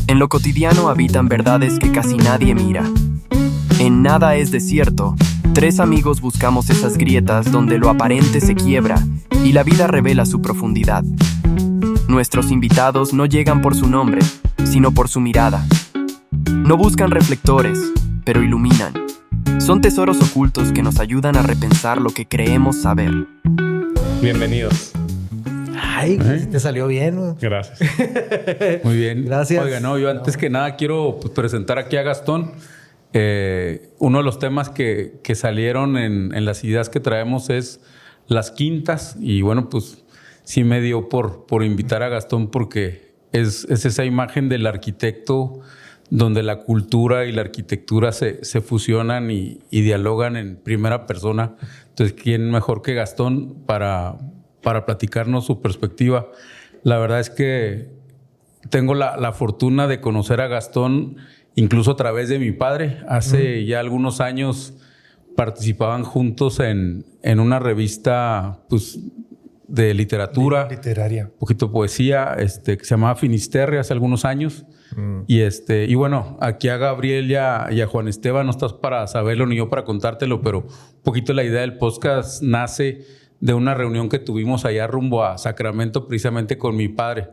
En lo cotidiano habitan verdades que casi nadie mira. En Nada es desierto, tres amigos buscamos esas grietas donde lo aparente se quiebra y la vida revela su profundidad. Nuestros invitados no llegan por su nombre, sino por su mirada. No buscan reflectores, pero iluminan. Son tesoros ocultos que nos ayudan a repensar lo que creemos saber. Bienvenidos. Ay, te salió bien, ¿no? Gracias. Muy bien. Gracias. Oiga, yo antes que nada quiero presentar aquí a Gastón. Uno de los temas que salieron en las ideas que traemos es las quintas. Y bueno, pues sí me dio por invitar a Gastón porque es esa imagen del arquitecto donde la cultura y la arquitectura se fusionan y dialogan en primera persona. Entonces, ¿quién mejor que Gastón para platicarnos su perspectiva? La verdad es que tengo la fortuna de conocer a Gastón incluso a través de mi padre. Hace ya algunos años participaban juntos en una revista pues, de literatura. Literaria. Un poquito de poesía, que se llamaba Finisterre hace algunos años. Y bueno, aquí a Gabriel y a Juan Esteban no estás para saberlo ni yo para contártelo, pero un poquito la idea del podcast nace de una reunión que tuvimos allá rumbo a Sacramento precisamente con mi padre.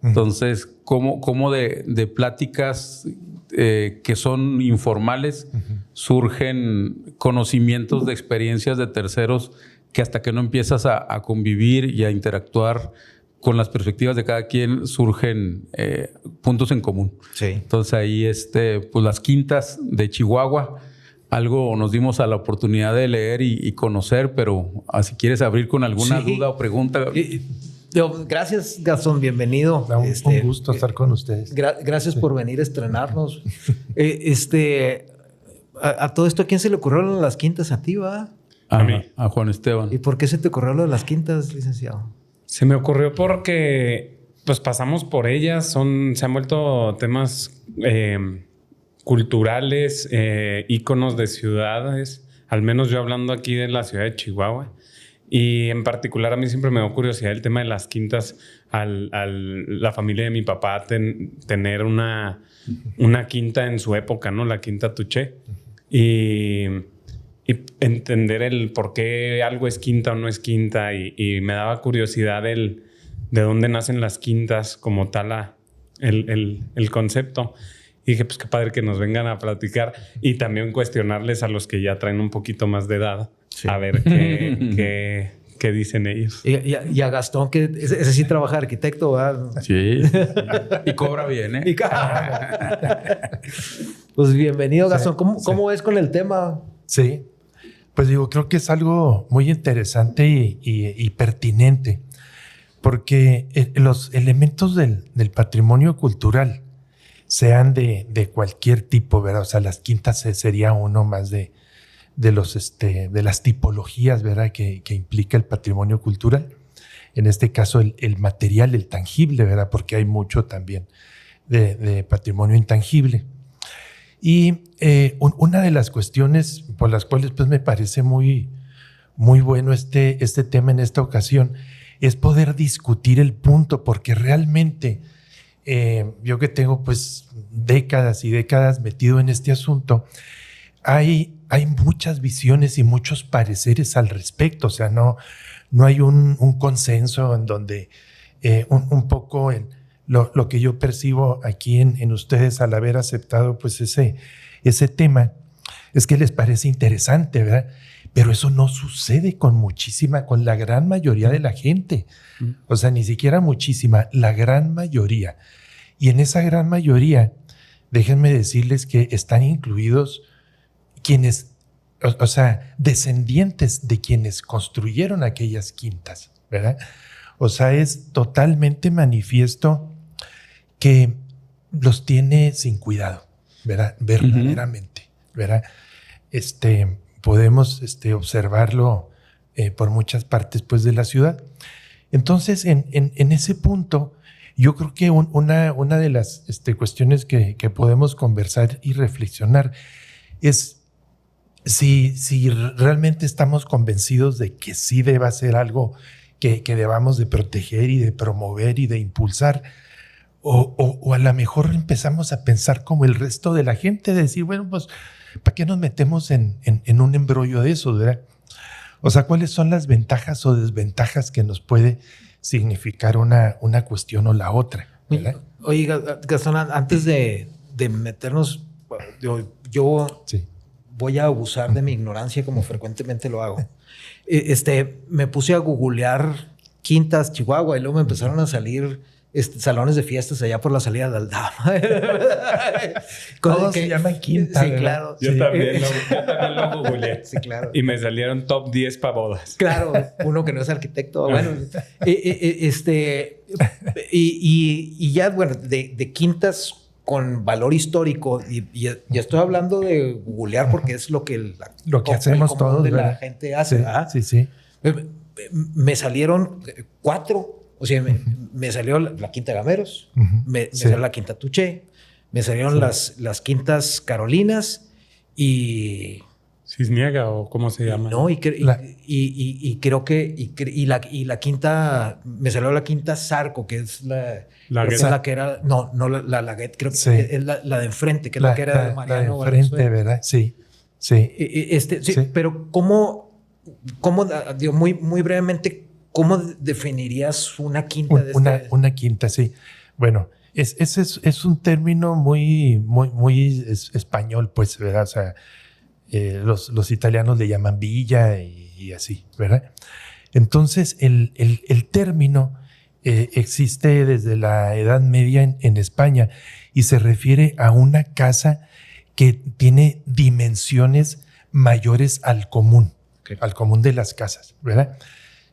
Entonces, cómo de pláticas que son informales surgen conocimientos de experiencias de terceros que hasta que no empiezas a convivir y a interactuar con las perspectivas de cada quien surgen puntos en común. Sí. Entonces ahí pues las quintas de Chihuahua, algo nos dimos a la oportunidad de leer y conocer, pero si quieres abrir con alguna duda o pregunta. Gracias, Gastón, bienvenido. Un gusto estar con ustedes. Gracias por venir a estrenarnos. A todo esto, ¿a quién se le ocurrió las quintas? ¿A ti, va? A mí. A Juan Esteban. ¿Y por qué se te ocurrió lo de las quintas, licenciado? Se me ocurrió porque pues pasamos por ellas. Se han vuelto temas culturales, íconos de ciudades. Al menos yo hablando aquí de la ciudad de Chihuahua. Y en particular a mí siempre me dio curiosidad el tema de las quintas. La familia de mi papá tener una quinta en su época, ¿no? La quinta Tuché. Y entender el por qué algo es quinta o no es quinta. Y me daba curiosidad de dónde nacen las quintas como tal el concepto. Y dije, pues qué padre que nos vengan a platicar y también cuestionarles a los que ya traen un poquito más de edad. Sí. A ver qué dicen ellos. Y a Gastón, que ese sí trabaja arquitecto, ¿verdad? Sí. Y cobra bien, ¿eh? Pues bienvenido, Gastón. ¿Cómo ves con el tema? Sí. Pues digo, creo que es algo muy interesante y pertinente, porque los elementos del patrimonio cultural, sean de cualquier tipo, ¿verdad? O sea, las quintas sería uno más de las tipologías, ¿verdad? Que implica el patrimonio cultural. En este caso, el material, el tangible, ¿verdad? Porque hay mucho también de patrimonio intangible. Y una de las cuestiones por las cuales pues, me parece muy, muy bueno este tema en esta ocasión es poder discutir el punto, porque realmente yo que tengo pues décadas y décadas metido en este asunto, hay muchas visiones y muchos pareceres al respecto. O sea, no hay un consenso en donde un poco lo que yo percibo aquí en ustedes al haber aceptado pues ese tema es que les parece interesante, ¿verdad? Pero eso no sucede con la gran mayoría de la gente. O sea, ni siquiera muchísima, la gran mayoría. Y en esa gran mayoría, déjenme decirles que están incluidos quienes, o sea, descendientes de quienes construyeron aquellas quintas, ¿verdad? O sea, es totalmente manifiesto que los tiene sin cuidado, ¿verdad? Verdaderamente, ¿verdad? Podemos observarlo por muchas partes pues, de la ciudad. Entonces, en ese punto, yo creo que una de las cuestiones que podemos conversar y reflexionar es si realmente estamos convencidos de que sí deba ser algo que debamos de proteger y de promover y de impulsar, O a lo mejor empezamos a pensar como el resto de la gente, de decir, bueno, pues, ¿para qué nos metemos en un embrollo de eso, verdad? O sea, ¿cuáles son las ventajas o desventajas que nos puede significar una cuestión o la otra, ¿verdad? Oye, Gastón, antes de meternos, yo Sí. voy a abusar de mi ignorancia como frecuentemente lo hago. Me puse a googlear quintas Chihuahua y luego me empezaron a salir salones de fiestas allá por la salida de Aldama. Todos se llaman quinta, Sí, ¿verdad? claro. Yo Sí. también lo googleé. Sí, claro. Y me salieron top 10 para bodas. Claro, uno que no es arquitecto. Bueno, y ya, bueno, de quintas con valor histórico, y estoy hablando de googlear porque es lo que Lo que hacemos común todos, de la ¿verdad? gente hace. Sí, ¿verdad? sí. Me salieron 4. O sea, me salió la Quinta Gameros, Ujú. me Sí. salió la Quinta Tuché, me salieron las Quintas Carolinas y... Cisniega o cómo se llama. No, y La- creo que la quinta, me salió la Quinta Zarco, que es creo que es Guetta. la que era, no la Guetta, creo que Sí. es la de enfrente, que es la que era de Mariano la de frente, Valenzuela. ¿verdad? Sí. Sí, Sí. pero digo, muy brevemente, ¿cómo definirías una quinta de Una quinta, sí. Bueno, ese es un término muy español, pues, ¿verdad? O sea, los italianos le llaman villa y así, ¿verdad? Entonces, el término existe desde la Edad Media en España y se refiere a una casa que tiene dimensiones mayores al común de las casas, ¿verdad?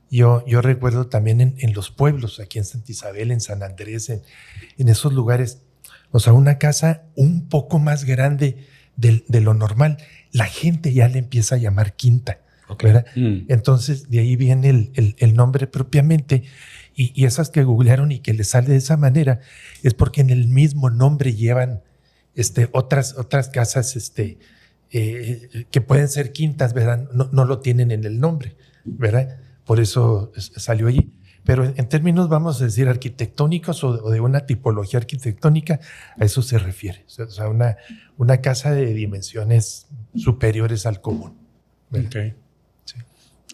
Yo recuerdo también en los pueblos, aquí en Santa Isabel, en San Andrés, en esos lugares, o sea, una casa un poco más grande de lo normal, la gente ya le empieza a llamar quinta, ¿verdad? Entonces, de ahí viene el nombre propiamente, y esas que googlearon y que les sale de esa manera, es porque en el mismo nombre llevan otras casas que pueden ser quintas, ¿verdad? No lo tienen en el nombre, ¿verdad? Por eso salió allí. Pero en términos, vamos a decir, arquitectónicos o de una tipología arquitectónica, a eso se refiere. O sea, una casa de dimensiones superiores al común, ¿verdad? Ok.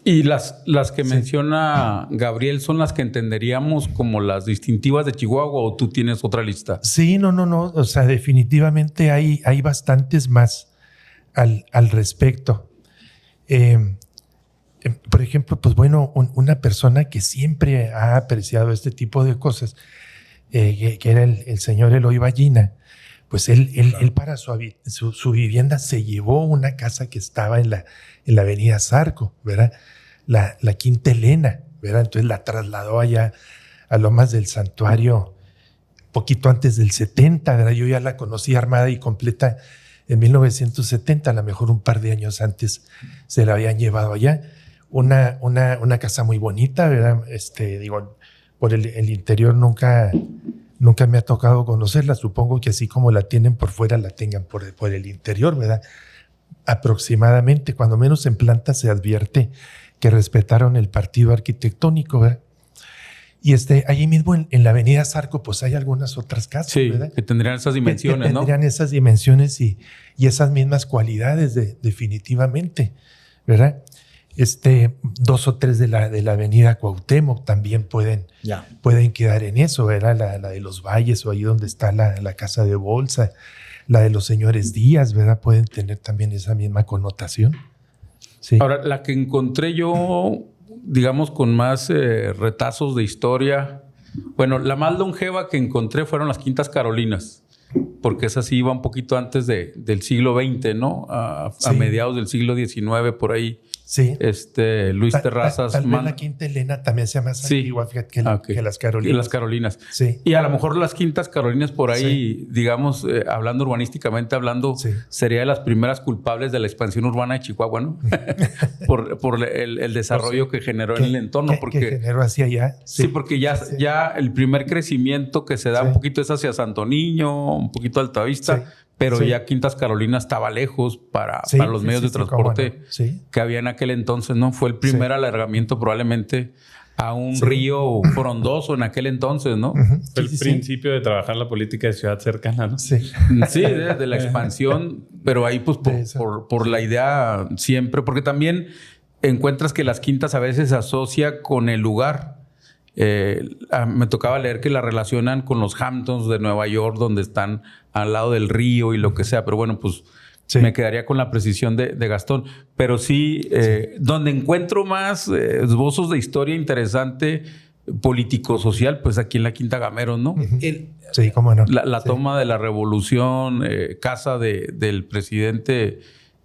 Y las que menciona Gabriel son las que entenderíamos como las distintivas de Chihuahua, ¿o tú tienes otra lista? Sí, no. O sea, definitivamente hay bastantes más al respecto. Por ejemplo, pues bueno, una persona que siempre ha apreciado este tipo de cosas, que era el señor Eloy Ballina, pues él para su vivienda se llevó una casa que estaba en la avenida Zarco, ¿verdad? La Quinta Elena, ¿verdad? Entonces la trasladó allá a Lomas del Santuario poquito antes del 70, ¿verdad? Yo ya la conocí armada y completa en 1970, a lo mejor un par de años antes se la habían llevado allá. Una casa muy bonita, ¿verdad? Digo, por el interior nunca me ha tocado conocerla. Supongo que así como la tienen por fuera, la tengan por el interior, ¿verdad? Aproximadamente, cuando menos en planta se advierte que respetaron el partido arquitectónico, ¿verdad? Y allí mismo en la avenida Zarco, pues hay algunas otras casas, Sí, ¿verdad? que tendrían esas dimensiones, que ¿no? tendrían esas dimensiones y esas mismas cualidades definitivamente, ¿verdad? 2 o 3 de la avenida Cuauhtémoc también pueden quedar en eso, ¿verdad? La de los Valles, o ahí donde está la Casa de Bolsa, la de los señores Díaz, ¿verdad? Pueden tener también esa misma connotación. Sí. Ahora, la que encontré yo, digamos, con más retazos de historia, bueno, la más longeva que encontré fueron las Quintas Carolinas, porque esa sí iba un poquito antes del siglo XX, ¿no? A mediados del siglo XIX, por ahí. Sí. Luis Terrazas. Tal vez la Quinta Elena también sea más antigua, fíjate, que las Carolinas. Que las Carolinas. Sí. Y a lo mejor las Quintas Carolinas por ahí, digamos, hablando urbanísticamente hablando, sería de las primeras culpables de la expansión urbana de Chihuahua, ¿no? por el desarrollo que generó en el entorno. Que generó hacia allá. Sí, porque ya el primer crecimiento que se da un poquito es hacia Santo Niño, un poquito Altavista. Sí. Pero ya Quintas Carolinas estaba lejos para los medios de transporte que había en aquel entonces, ¿no? Fue el primer alargamiento probablemente a un río frondoso en aquel entonces, ¿no? El principio de trabajar la política de ciudad cercana, ¿no? Sí. Sí, de la expansión, pero ahí pues por la idea siempre, porque también encuentras que las quintas a veces se asocia con el lugar. Me tocaba leer que la relacionan con los Hamptons de Nueva York, donde están al lado del río y lo que sea, pero bueno, pues me quedaría con la precisión de Gastón. Pero sí, donde encuentro más esbozos de historia interesante político-social, pues aquí en la Quinta Gameros, ¿no? Sí, cómo no. La toma de la revolución, casa del presidente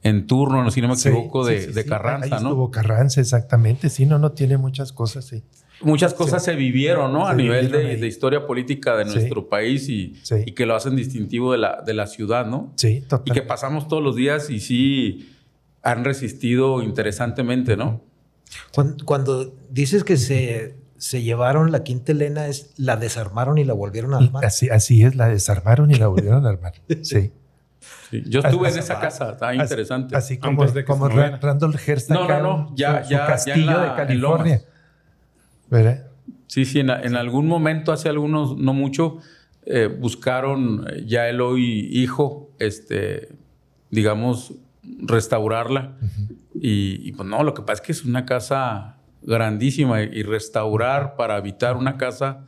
en turno, si no me equivoco, de Carranza, ahí ¿no? estuvo Carranza, exactamente. Sí, no tiene muchas cosas, sí. Muchas cosas se vivieron, ¿no? Se a nivel vivieron de historia política de nuestro país y que lo hacen distintivo de la ciudad, ¿no? Sí, total. Y que pasamos todos los días y sí han resistido interesantemente, ¿no? Cuando dices que se llevaron la Quinta Elena, la desarmaron y la volvieron a armar. Así es, la desarmaron y la volvieron a armar. Sí. Sí. Yo estuve en esa casa, estaba interesante. Así como Randolph Hearst. No, ya castillo de California. ¿Verdad? Sí, en algún momento, hace algunos, no mucho, buscaron ya el hoy hijo, digamos, restaurarla. Y pues no, lo que pasa es que es una casa grandísima y restaurar para habitar una casa,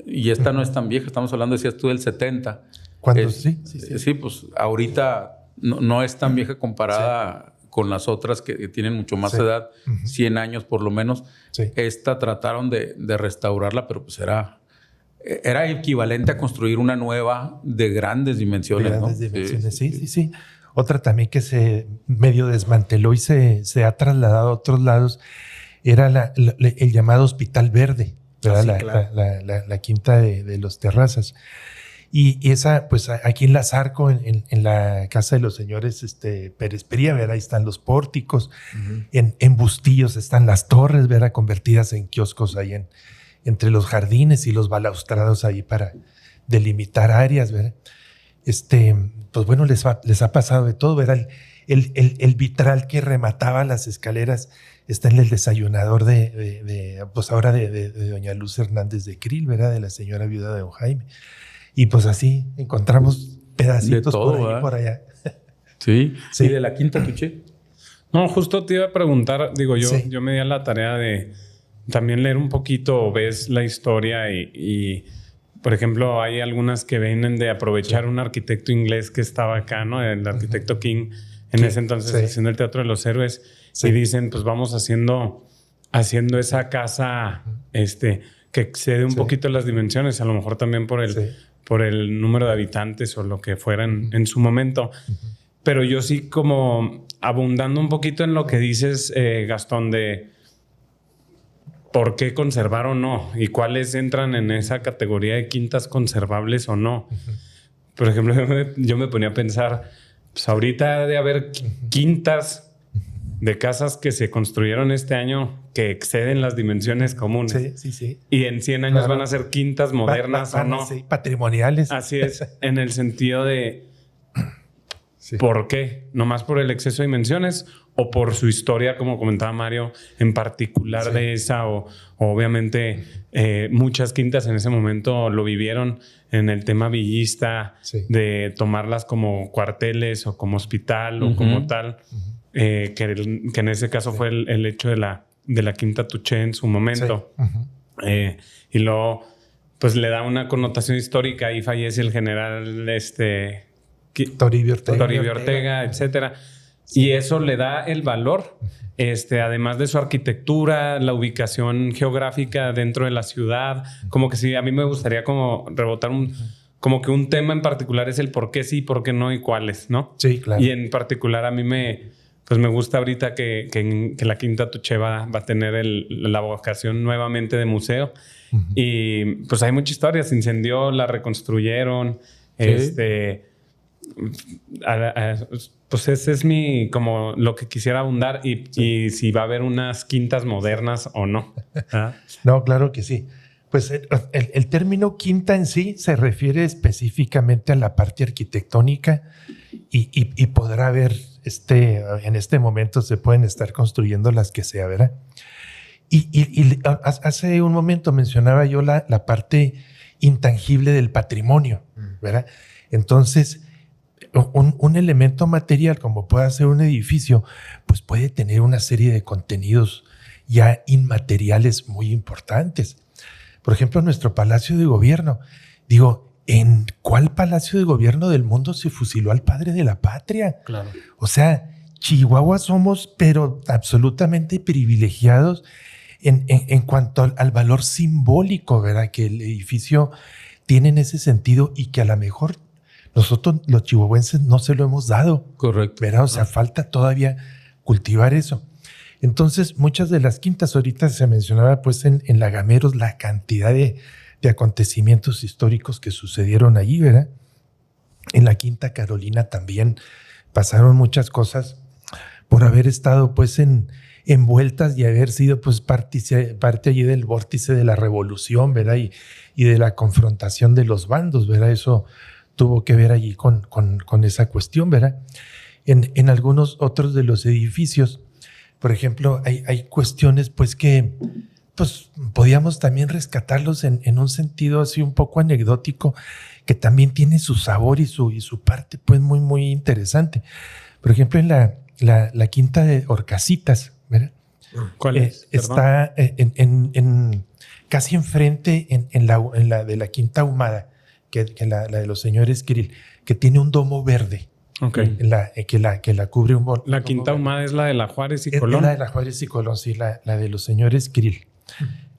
y esta no es tan vieja, estamos hablando, decías tú, del 70. ¿Cuándo? Sí, pues ahorita no es tan vieja comparada con las otras que tienen mucho más edad, 100 años por lo menos. Sí. Esta trataron de restaurarla, pero pues era equivalente a construir una nueva de grandes dimensiones. Sí. Otra también que se medio desmanteló y se ha trasladado a otros lados era el llamado Hospital Verde, ¿verdad? La quinta de los Terrazas. Y esa, pues aquí en la Zarco, en la casa de los señores Pérez Pería, ¿verdad? Ahí están los pórticos. En Bustillos están las torres, ¿verdad? Convertidas en kioscos ahí entre los jardines y los balaustrados ahí para delimitar áreas, ¿verdad? Pues bueno, les ha pasado de todo, ¿verdad? El vitral que remataba las escaleras está en el desayunador pues ahora de doña Luz Hernández de Krill, ¿verdad? De la señora viuda de don Jaime. Y pues así encontramos pedacitos de todo, por allá. Sí. ¿Y de la Quinta Tuché? No, justo te iba a preguntar, yo me di a la tarea de también leer un poquito, ves la historia y por ejemplo, hay algunas que vienen de aprovechar un arquitecto inglés que estaba acá, ¿no? El arquitecto King, en ese entonces haciendo el Teatro de los Héroes, y dicen, pues vamos haciendo esa casa, que excede un poquito las dimensiones, a lo mejor también por el número de habitantes o lo que fueran en su momento. Pero yo sí, como abundando un poquito en lo que dices, Gastón, de por qué conservar o no y cuáles entran en esa categoría de quintas conservables o no. Por ejemplo, yo me ponía a pensar, pues ahorita de haber quintas de casas que se construyeron este año que exceden las dimensiones comunes. Sí. Y en 100 años van a ser quintas modernas o no. Sí, patrimoniales. Así es, en el sentido de ¿por qué? ¿Nomás por el exceso de dimensiones o por su historia, como comentaba Mario, en particular de esa? O obviamente muchas quintas en ese momento lo vivieron en el tema villista, de tomarlas como cuarteles o como hospital o como tal. Que en ese caso fue el hecho de la Quinta Tuché en su momento. Y luego pues le da una connotación histórica. Ahí fallece el general Toribio Ortega, etcétera. Y eso le da el valor, además de su arquitectura, la ubicación geográfica dentro de la ciudad. Como que sí, a mí me gustaría como rebotar como que un tema en particular es el por qué sí, por qué no y cuáles, ¿no? Sí, claro. Y en particular a mí me gusta ahorita que la Quinta Tuché va a tener la vocación nuevamente de museo. Y pues hay mucha historia. Se incendió, la reconstruyeron. Pues ese es como lo que quisiera abundar y si va a haber unas quintas modernas o no. No, claro que sí. Pues el término quinta en sí se refiere específicamente a la parte arquitectónica y podrá haber en este momento se pueden estar construyendo las que sea, ¿verdad? Hace un momento mencionaba yo la parte intangible del patrimonio, ¿verdad? Entonces, un elemento material como puede ser un edificio, pues puede tener una serie de contenidos ya inmateriales muy importantes. Por ejemplo, nuestro Palacio de Gobierno. Digo, ¿en cuál Palacio de Gobierno del mundo se fusiló al padre de la patria? Claro. O sea, Chihuahua somos, pero absolutamente privilegiados en cuanto al valor simbólico, ¿verdad? Que el edificio tiene en ese sentido y que a lo mejor nosotros los chihuahuenses no se lo hemos dado. Correcto. ¿Verdad? O sea, falta todavía cultivar eso. Entonces, muchas de las quintas, ahorita se mencionaba pues en Lagameros la cantidad de acontecimientos históricos que sucedieron allí, ¿verdad? En la Quinta Carolina también pasaron muchas cosas por haber estado pues envueltas y haber sido pues parte allí del vórtice de la revolución, ¿verdad? Y de la confrontación de los bandos, ¿verdad? Eso tuvo que ver allí con esa cuestión, ¿verdad? En algunos otros de los edificios, por ejemplo, hay cuestiones pues que pues podíamos también rescatarlos en un sentido así un poco anecdótico, que también tiene su sabor y su parte pues muy, muy interesante. Por ejemplo, en la Quinta de Orcasitas, ¿verdad? ¿Cuál es? Está casi enfrente en la de la Quinta Ahumada, que la de los señores Kirill, que tiene un domo verde. Okay. Que la cubre un bol. La Quinta Ahumada es la de la Juárez y Es Colón. la de la Juárez y Colón, sí, la de los señores Kirill.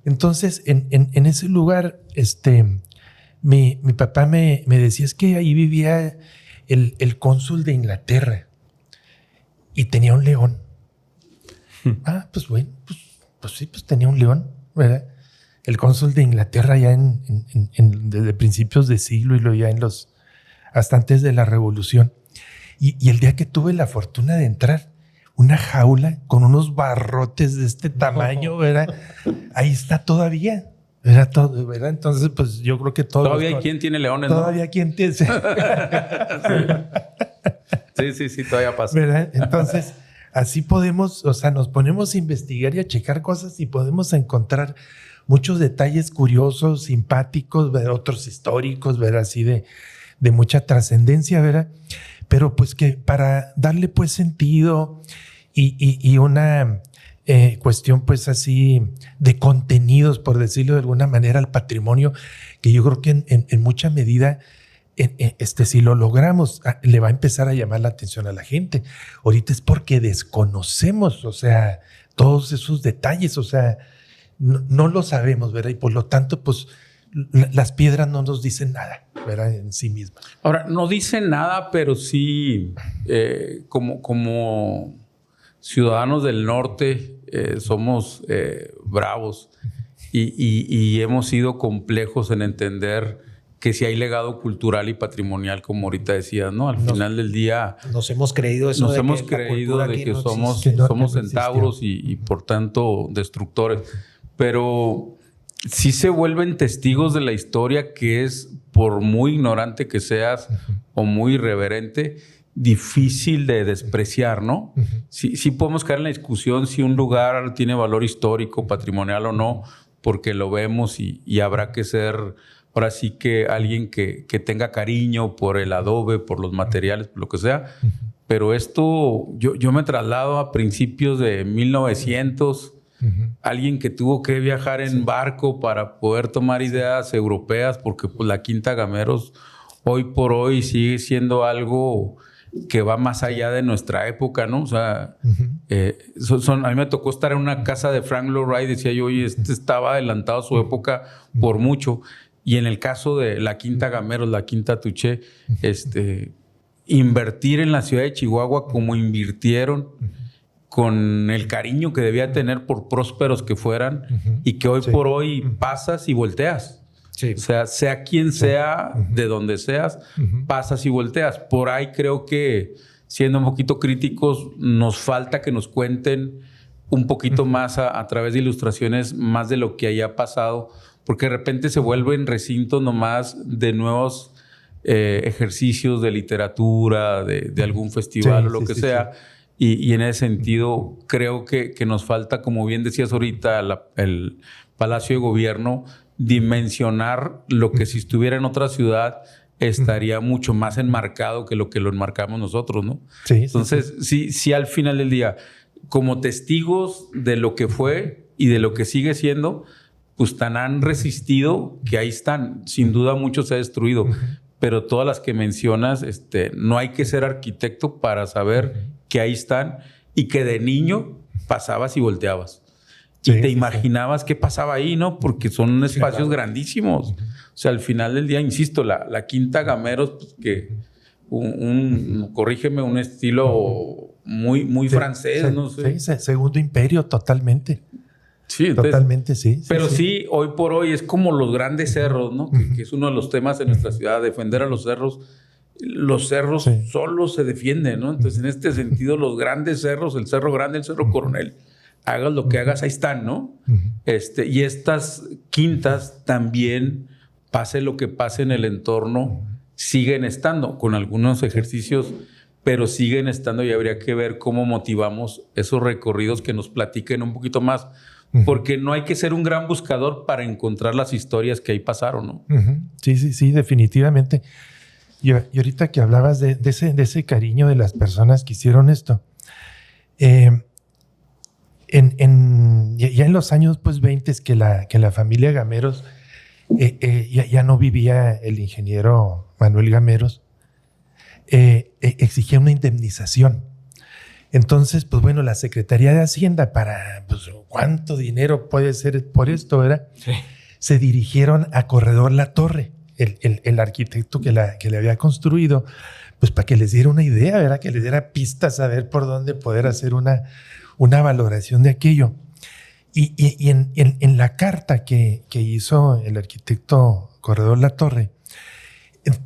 Entonces, en ese lugar, mi papá me decía, es que ahí vivía el cónsul de Inglaterra y tenía un león. Pues bueno, pues sí, pues tenía un león, ¿verdad? El cónsul de Inglaterra ya desde principios de siglo y luego ya hasta antes de la Revolución. Y el día que tuve la fortuna de entrar, una jaula con unos barrotes de este tamaño, ¿verdad? Ahí está todavía, ¿verdad? Entonces, pues yo creo que todavía hay quien tiene leones, ¿no? Todavía quien tiene. Sí, todavía pasa. ¿Verdad? Entonces, así podemos, o sea, nos ponemos a investigar y a checar cosas y podemos encontrar muchos detalles curiosos, simpáticos, ¿verdad? Otros históricos, ¿verdad? Así de mucha trascendencia, ¿verdad? Pero pues que para darle pues sentido y una cuestión pues así de contenidos, por decirlo de alguna manera, al patrimonio, que yo creo que en mucha medida, si lo logramos, le va a empezar a llamar la atención a la gente. Ahorita es porque desconocemos, o sea, todos esos detalles, o sea, no lo sabemos, ¿verdad? Y por lo tanto, pues las piedras no nos dicen nada, ¿verdad? En sí mismas. Ahora, no dicen nada, pero sí, como ciudadanos del norte, somos bravos y hemos sido complejos en entender que si hay legado cultural y patrimonial, como ahorita decías, ¿no? Al final del día... Nos hemos creído eso. Nos hemos creído de que somos centauros y por tanto destructores. Pero sí se vuelven testigos de la historia, que es, por muy ignorante que seas o muy irreverente, difícil de despreciar, ¿no? Sí podemos caer en la discusión si un lugar tiene valor histórico, patrimonial o no, porque lo vemos y habrá que ser, ahora sí que alguien que tenga cariño por el adobe, por los materiales, por lo que sea. Pero esto, yo me traslado a principios de 1900, alguien que tuvo que viajar en barco para poder tomar ideas europeas, porque pues, la Quinta Gameros hoy por hoy sigue siendo algo que va más allá de nuestra época, ¿no? O sea, a mí me tocó estar en una casa de Frank Lloyd Wright, decía yo, oye, estaba adelantado a su época por mucho. Y en el caso de la Quinta Gameros, la Quinta Tuché, invertir en la ciudad de Chihuahua como invirtieron, con el cariño que debía tener por prósperos que fueran, y que hoy por hoy pasas y volteas. Sí. O sea quien sea, de donde seas, pasas y volteas. Por ahí creo que, siendo un poquito críticos, nos falta que nos cuenten un poquito más a través de ilustraciones, más de lo que haya pasado, porque de repente se vuelven recintos nomás de nuevos ejercicios de literatura, de algún festival o lo que sea. y en ese sentido creo que nos falta, como bien decías ahorita, el Palacio de Gobierno, dimensionar lo que si estuviera en otra ciudad estaría mucho más enmarcado que lo enmarcamos nosotros, ¿no? Sí, entonces, sí, al final del día, como testigos de lo que fue y de lo que sigue siendo, pues tan han resistido que ahí están. Sin duda mucho se ha destruido, pero todas las que mencionas, no hay que ser arquitecto para saber que ahí están y que de niño pasabas y volteabas. Y te imaginabas qué pasaba ahí, ¿no? Porque son espacios grandísimos. O sea, al final del día, insisto, la Quinta Gameros, pues que corrígeme, un estilo muy francés, no sé. Sí, Segundo Imperio, totalmente. Sí, entonces, totalmente, sí. Pero sí, hoy por hoy es como los grandes cerros, ¿no? Que es uno de los temas en nuestra ciudad, defender a los cerros. Los cerros solo se defienden, ¿no? Entonces, en este sentido, los grandes cerros, el Cerro Grande, el Cerro Coronel, hagas lo que hagas, ahí están, ¿no? Y estas quintas también, pase lo que pase en el entorno, siguen estando con algunos ejercicios, pero siguen estando y habría que ver cómo motivamos esos recorridos que nos platiquen un poquito más, porque no hay que ser un gran buscador para encontrar las historias que ahí pasaron, ¿no? Sí, definitivamente. Y ahorita que hablabas de ese cariño de las personas que hicieron esto, ya en los años 20 que la familia Gameros ya no vivía el ingeniero Manuel Gameros, exigía una indemnización. Entonces, pues bueno, la Secretaría de Hacienda, para pues, cuánto dinero puede ser por esto, ¿verdad? Sí. Se dirigieron a Corredor La Torre, el arquitecto que le había construido, pues para que les diera una idea, ¿verdad? Que les diera pistas a ver por dónde poder hacer una valoración de aquello. Y en la carta que hizo el arquitecto Corredor La Torre,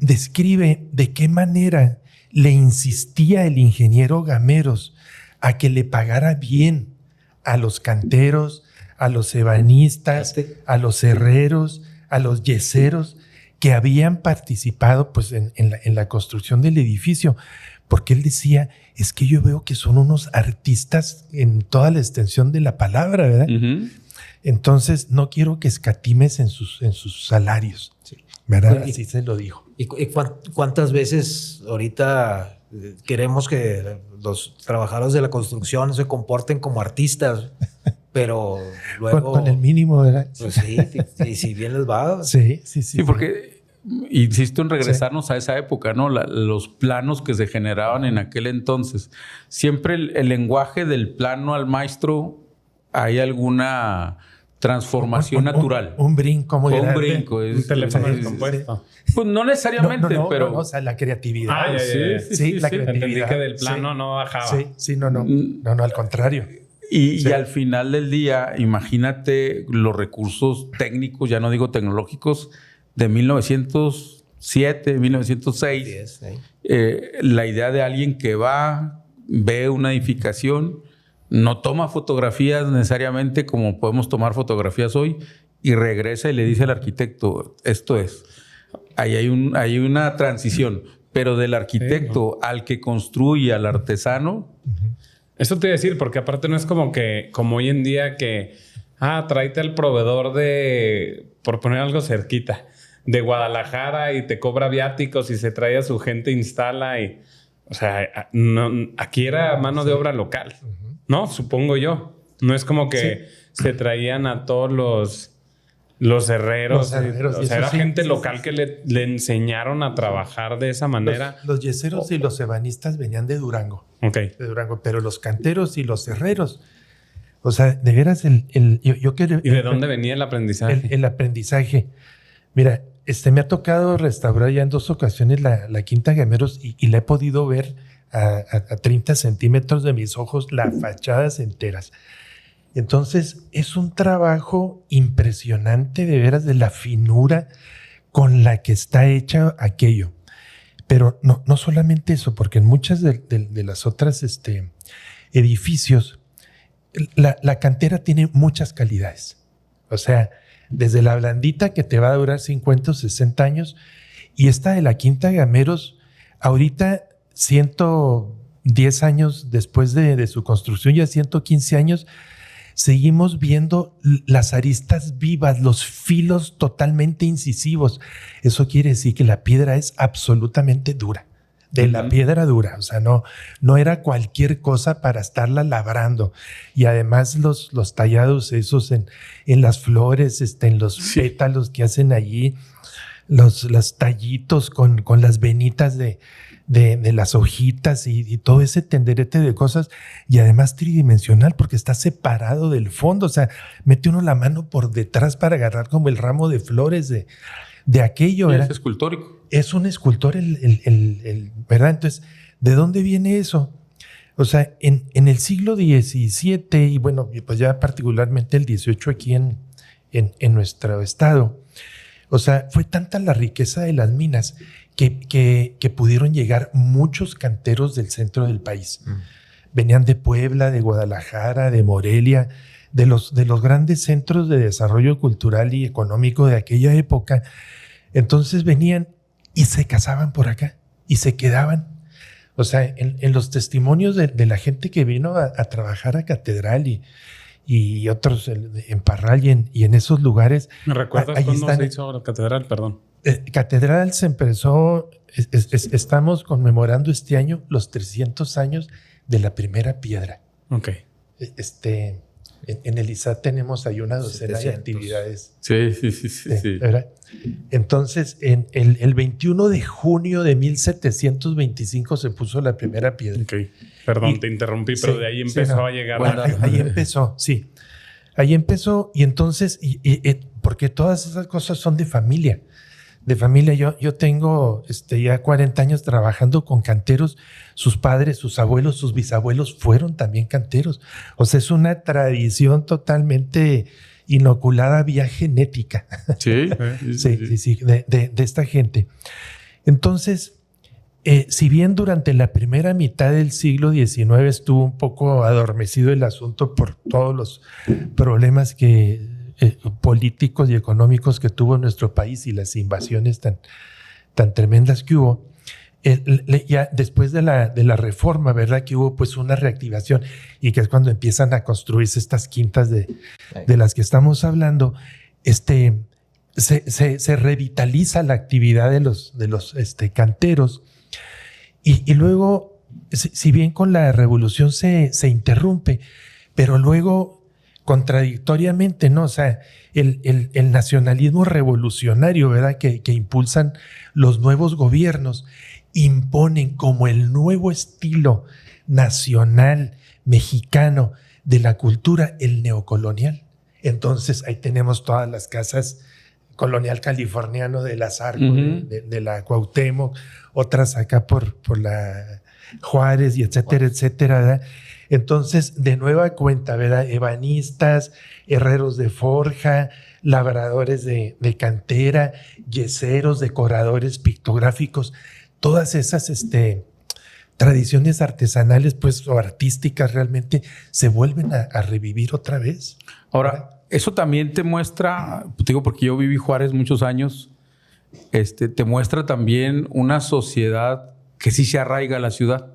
describe de qué manera le insistía el ingeniero Gameros a que le pagara bien a los canteros, a los ebanistas, a los herreros, a los yeseros que habían participado pues, en la construcción del edificio. Porque él decía, es que yo veo que son unos artistas en toda la extensión de la palabra, ¿verdad? Entonces, no quiero que escatimes en sus salarios, ¿verdad? Así se lo dijo. ¿Y cuántas veces ahorita queremos que los trabajadores de la construcción se comporten como artistas, pero luego... Con el mínimo, ¿verdad? Pues sí, y si bien les va. Sí, porque... Insisto en regresarnos a esa época, ¿no? Los planos que se generaban en aquel entonces. Siempre el lenguaje del plano al maestro, hay alguna transformación natural. Un brinco muy grande. Un brinco. Un teléfono descompuesto. Pues no necesariamente, pero... No, o sea, la creatividad. Sí, la creatividad. Entendí que del plano no bajaba. No, al contrario. Y al final del día, imagínate los recursos técnicos, ya no digo tecnológicos, de 1907, 1906, la idea de alguien que ve una edificación, no toma fotografías necesariamente como podemos tomar fotografías hoy, y regresa y le dice al arquitecto, esto es. Ahí hay una transición, pero del arquitecto al que construye, al artesano. Eso te iba a decir, porque aparte no es como hoy en día que, tráete al proveedor por poner algo cerquita, de Guadalajara y te cobra viáticos y se trae a su gente, instala y... O sea, no, aquí era mano de obra local, ¿no? Supongo yo. No es como que se traían a todos los herreros. O sea, era gente local que le enseñaron a trabajar de esa manera. Los yeseros y los ebanistas venían de Durango. Ok. De Durango, pero los canteros y los herreros... O sea, de veras, yo quiero... ¿Y de dónde venía el aprendizaje? El aprendizaje. Mira... me ha tocado restaurar ya en 2 ocasiones la Quinta Gameros y la he podido ver a 30 centímetros de mis ojos, las fachadas enteras. Entonces, es un trabajo impresionante de veras de la finura con la que está hecha aquello. Pero no solamente eso, porque en muchas de las otras edificios, la cantera tiene muchas calidades. O sea... Desde la blandita que te va a durar 50 o 60 años y esta de la Quinta Gameros, ahorita siento 10 años después de su construcción, ya 115 años, seguimos viendo las aristas vivas, los filos totalmente incisivos. Eso quiere decir que la piedra es absolutamente dura. De la piedra dura, o sea, no era cualquier cosa para estarla labrando. Y además los tallados esos en las flores, en los pétalos que hacen allí, los tallitos con las venitas de las hojitas y todo ese tenderete de cosas, y además tridimensional porque está separado del fondo. O sea, mete uno la mano por detrás para agarrar como el ramo de flores de aquello. Es escultórico. Es un escultor, ¿verdad? Entonces, ¿de dónde viene eso? O sea, en el siglo XVII y bueno, pues ya particularmente el XVIII aquí en nuestro estado, o sea, fue tanta la riqueza de las minas que pudieron llegar muchos canteros del centro del país. Venían de Puebla, de Guadalajara, de Morelia, de los grandes centros de desarrollo cultural y económico de aquella época. Entonces venían y se casaban por acá y se quedaban. O sea, en los testimonios de la gente que vino a trabajar a Catedral y otros en Parral y en esos lugares. ¿Me recuerdas cuándo se hizo la Catedral? Perdón. Catedral se empezó, estamos conmemorando este año los 300 años de la primera piedra. Ok. En el ISAT tenemos ahí una docena de actividades. Sí. ¿Verdad? Entonces, el 21 de junio de 1725 se puso la primera piedra. Ok. Perdón, te interrumpí, pero de ahí empezó a llegar. Bueno, ahí empezó, sí. Ahí empezó y entonces, porque todas esas cosas son de familia. De familia, yo tengo ya 40 años trabajando con canteros. Sus padres, sus abuelos, sus bisabuelos fueron también canteros. O sea, es una tradición totalmente inoculada vía genética. Sí. Sí, de esta gente. Entonces, si bien durante la primera mitad del siglo XIX estuvo un poco adormecido el asunto por todos los problemas políticos y económicos que tuvo nuestro país y las invasiones tan tremendas que hubo, ya después de la reforma, ¿verdad? Que hubo pues una reactivación y que es cuando empiezan a construirse estas quintas de las que estamos hablando. Se revitaliza la actividad de los canteros y luego, si bien con la revolución se interrumpe, pero luego contradictoriamente, ¿no? O sea, el nacionalismo revolucionario, ¿verdad? Que impulsan los nuevos gobiernos, imponen como el nuevo estilo nacional mexicano de la cultura, el neocolonial. Entonces, ahí tenemos todas las casas colonial californiano de la Zarco, de la Cuauhtémoc, otras acá por la Juárez y etcétera, etcétera, ¿verdad? Entonces, de nueva cuenta, ¿verdad? Ebanistas, herreros de forja, labradores de cantera, yeseros, decoradores pictográficos, todas esas tradiciones artesanales, pues, o artísticas realmente se vuelven a revivir otra vez. Ahora, eso también te muestra, digo, porque yo viví Juárez muchos años, te muestra también una sociedad que sí se arraiga a la ciudad.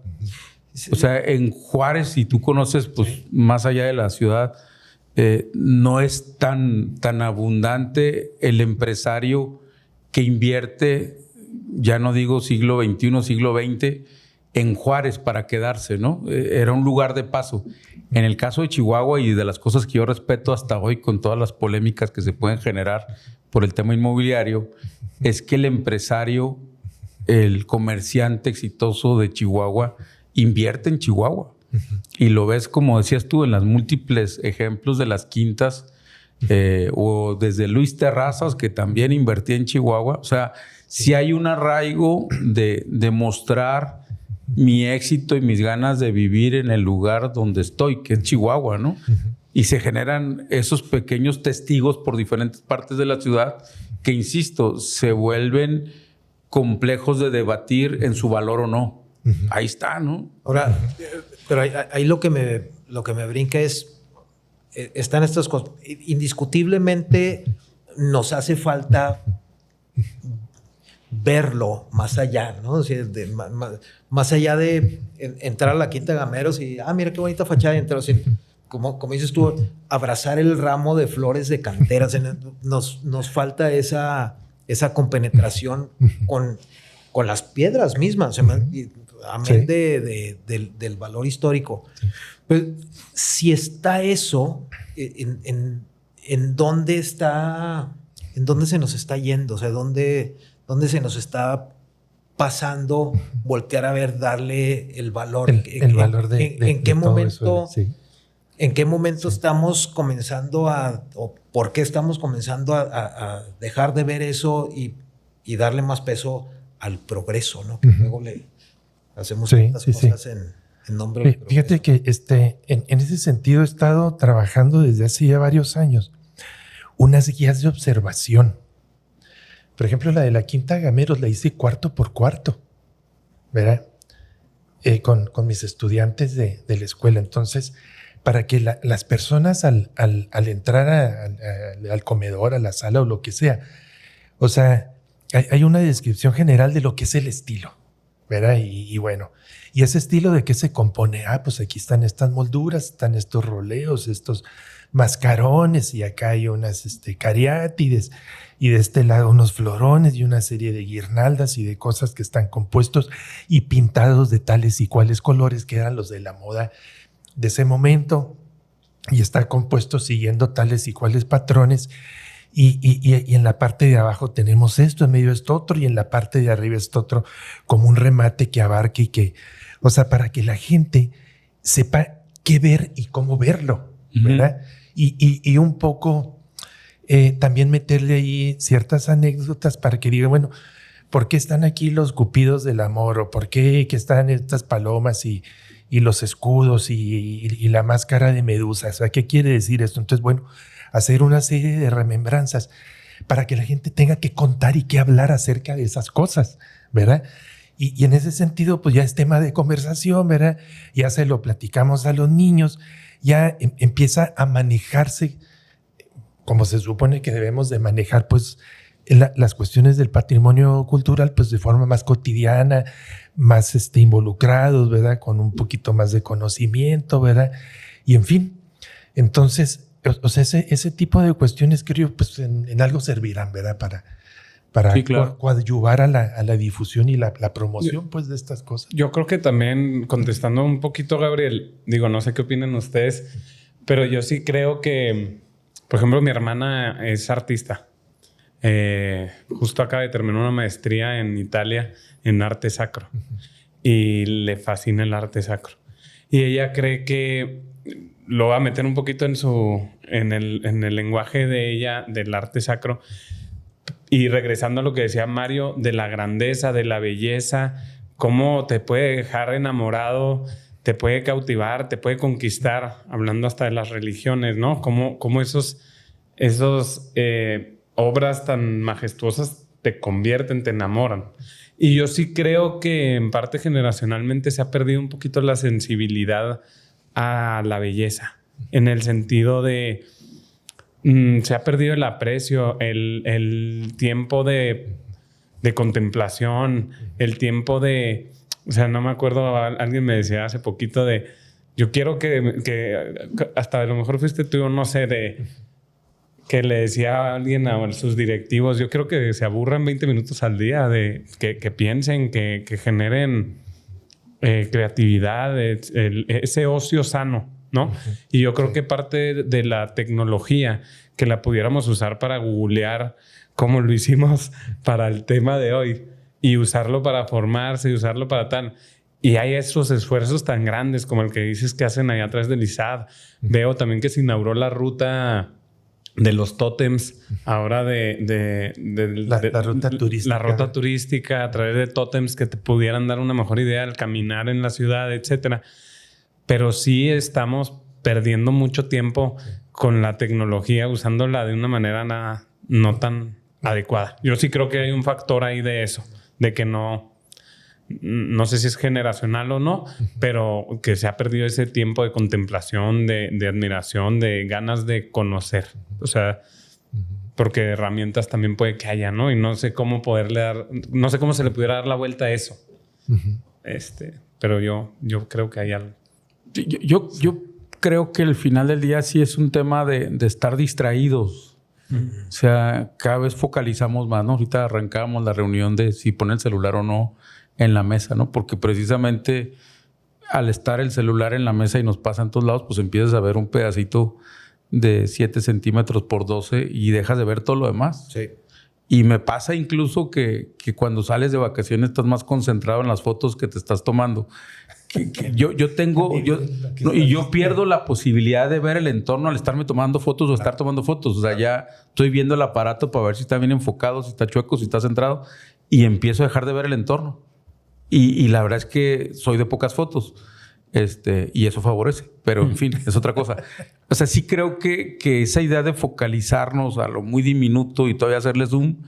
O sea, en Juárez, si tú conoces, pues más allá de la ciudad, no es tan abundante el empresario que invierte, ya no digo siglo XXI, siglo XX, en Juárez para quedarse, ¿no? Era un lugar de paso. En el caso de Chihuahua y de las cosas que yo respeto hasta hoy, con todas las polémicas que se pueden generar por el tema inmobiliario, es que el empresario, el comerciante exitoso de Chihuahua, invierte en Chihuahua. Y lo ves, como decías tú, en las múltiples ejemplos de las quintas, o desde Luis Terrazas, que también invertía en Chihuahua. O sea, sí hay un arraigo de mostrar mi éxito y mis ganas de vivir en el lugar donde estoy, que es Chihuahua, ¿no? Y se generan esos pequeños testigos por diferentes partes de la ciudad que, insisto, se vuelven complejos de debatir en su valor o no. Ahí está, ¿no? Ahora, pero ahí lo que me brinca están estas cosas. Indiscutiblemente nos hace falta verlo más allá, ¿no? O sea, más allá de entrar a la Quinta Gameros y, mira qué bonita fachada, y entrar así, como dices tú, abrazar el ramo de flores de canteras. Nos falta esa compenetración con las piedras mismas, amén del valor histórico. Sí. Pues, si está eso, ¿en dónde se nos está yendo? O sea, ¿dónde se nos está pasando voltear a ver, darle el valor? El valor de ¿En qué momento? Eso, sí. ¿En qué momento estamos comenzando o por qué estamos comenzando a dejar de ver eso y darle más peso al progreso, ¿no? Que luego le hacemos tantas cosas en nombre del progreso. Fíjate que en ese sentido he estado trabajando desde hace ya varios años unas guías de observación. Por ejemplo, la de la Quinta Gameros la hice cuarto por cuarto, ¿verdad? Con mis estudiantes de la escuela. Entonces, para que las personas al entrar al comedor, a la sala o lo que sea, o sea, hay una descripción general de lo que es el estilo, ¿verdad? Y bueno, ¿y ese estilo de qué se compone? Pues aquí están estas molduras, están estos roleos, estos mascarones, y acá hay unas cariátides, y de este lado unos florones y una serie de guirnaldas y de cosas que están compuestos y pintados de tales y cuales colores que eran los de la moda de ese momento, y está compuesto siguiendo tales y cuales patrones, y en la parte de abajo tenemos esto, en medio esto otro, y en la parte de arriba esto otro, como un remate que abarque y que, o sea, para que la gente sepa qué ver y cómo verlo, ¿verdad? Y un poco también meterle ahí ciertas anécdotas para que diga, bueno, ¿por qué están aquí los cupidos del amor? ¿O por qué que están estas palomas y los escudos y la máscara de Medusa? O sea, ¿qué quiere decir esto? Entonces, bueno, hacer una serie de remembranzas para que la gente tenga que contar y que hablar acerca de esas cosas, ¿verdad? Y en ese sentido, pues ya es tema de conversación, ¿verdad? Ya se lo platicamos a los niños, ya empieza a manejarse como se supone que debemos de manejar, pues, las cuestiones del patrimonio cultural, pues de forma más cotidiana, más involucrados, ¿verdad? Con un poquito más de conocimiento, ¿verdad? Y en fin, entonces, o sea, ese tipo de cuestiones creo, pues en algo servirán, ¿verdad? Para sí, claro, coadyuvar a la difusión y la promoción, pues, de estas cosas. Yo creo que también, contestando un poquito, Gabriel, digo, no sé qué opinan ustedes, pero yo sí creo que, por ejemplo, mi hermana es artista. Justo acaba de terminar una maestría en Italia en arte sacro. Y le fascina el arte sacro. Y ella cree que lo va a meter un poquito en el lenguaje de ella, del arte sacro. Y regresando a lo que decía Mario, de la grandeza, de la belleza, cómo te puede dejar enamorado, te puede cautivar, te puede conquistar, hablando hasta de las religiones, ¿no? Cómo esos obras tan majestuosas te convierten, te enamoran. Y yo sí creo que en parte generacionalmente se ha perdido un poquito la sensibilidad a la belleza, en el sentido de se ha perdido el aprecio, el tiempo de contemplación, el tiempo de... O sea, no me acuerdo, alguien me decía hace poquito de... Yo quiero que hasta a lo mejor fuiste tú, no sé, de... Que le decía a alguien, a sus directivos, yo creo que se aburran 20 minutos al día, de que piensen, que generen creatividad, ese ocio sano, ¿no? Uh-huh. Y yo creo que parte de la tecnología que la pudiéramos usar para googlear, como lo hicimos para el tema de hoy, y usarlo para formarse y usarlo para tal. Y hay esos esfuerzos tan grandes como el que dices que hacen allá atrás del ISAD. Uh-huh. Veo también que se inauguró la ruta de los tótems, ahora la ruta turística. La ruta turística a través de tótems que te pudieran dar una mejor idea al caminar en la ciudad, etcétera. Pero sí estamos perdiendo mucho tiempo con la tecnología, usándola de una manera no tan adecuada. Yo sí creo que hay un factor ahí de eso, de que no sé si es generacional o no, pero que se ha perdido ese tiempo de contemplación, de admiración, de ganas de conocer. O sea, porque herramientas también puede que haya, ¿no? Y no sé cómo no sé cómo se le pudiera dar la vuelta a eso. Pero yo creo que hay algo. Yo creo que al final del día sí es un tema de estar distraídos. O sea, cada vez focalizamos más, ¿no? Ahorita arrancábamos la reunión de si pone el celular o no en la mesa, ¿no? Porque precisamente al estar el celular en la mesa y nos pasa en todos lados, pues empiezas a ver un pedacito de 7 centímetros por 12 y dejas de ver todo lo demás. Sí. Y me pasa incluso que cuando sales de vacaciones estás más concentrado en las fotos que te estás tomando. Yo pierdo la posibilidad de ver el entorno al estarme tomando fotos o estar tomando fotos. O sea, ya estoy viendo el aparato para ver si está bien enfocado, si está chueco, si está centrado, y empiezo a dejar de ver el entorno. Y la verdad es que soy de pocas fotos. Y eso favorece, pero en fin, es otra cosa. O sea, sí creo que esa idea de focalizarnos a lo muy diminuto y todavía hacerle zoom,